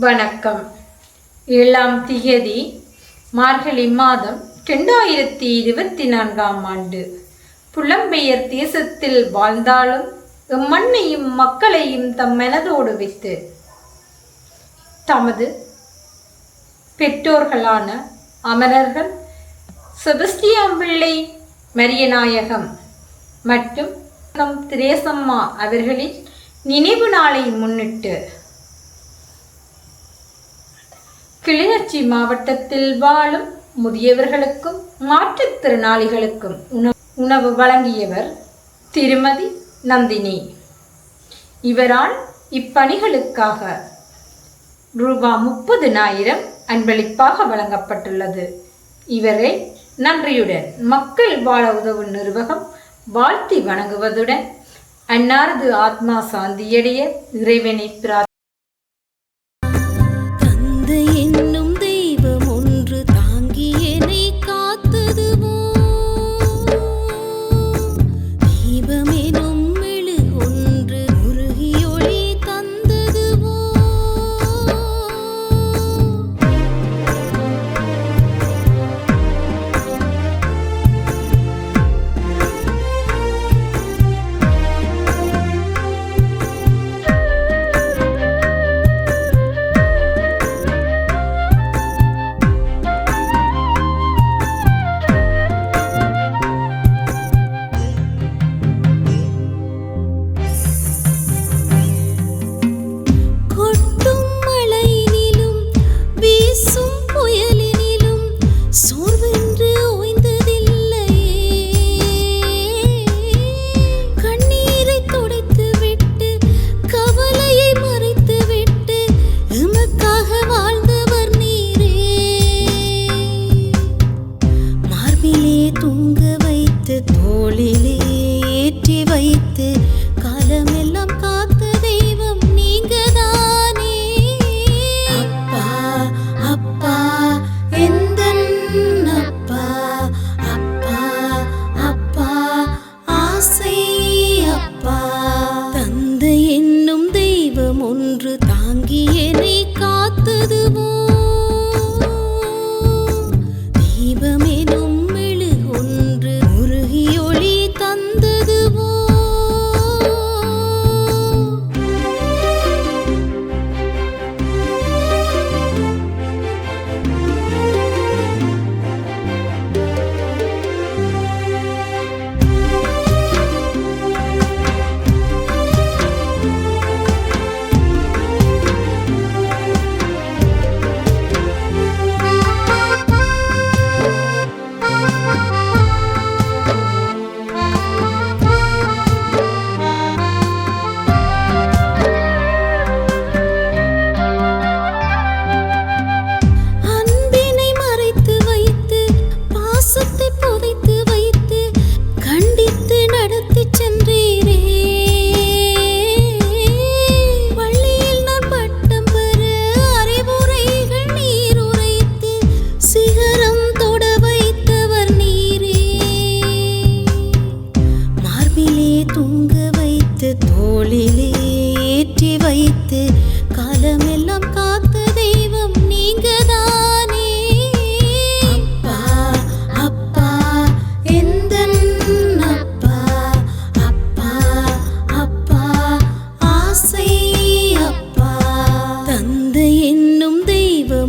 வணக்கம். 7ஆம் திகதி மார்கழி மாதம் 2024ஆம் ஆண்டு. புலம்பெயர் தேசத்தில் வாழ்ந்தாலும் மண்ணையும் மக்களையும் தம் மனதோடு வைத்து தமது பெற்றோர்களான அமரர்கள் செபஸ்டியான் பிள்ளை மரியநாயகம் மற்றும் திரேசம்மா அவர்களின் நினைவு நாளை முன்னிட்டு கிளிநொச்சி மாவட்டத்தில் வாழும் முதியவர்களுக்கும் மாற்றுத்திறனாளிகளுக்கும் உணவு வழங்கியவர் திருமதி நந்தினி. இவரால் இப்பணிகளுக்காக ரூபாய் 30,000 அன்பளிப்பாக வழங்கப்பட்டுள்ளது. இவரை நன்றியுடன் மக்கள் வாழ உதவும் நிர்வாகம் வாழ்த்தி வணங்குவதுடன் அன்னாரது ஆத்மா சாந்தியடைய இறைவனை பிரார்த்தி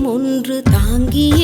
ஒன்று தாங்கிய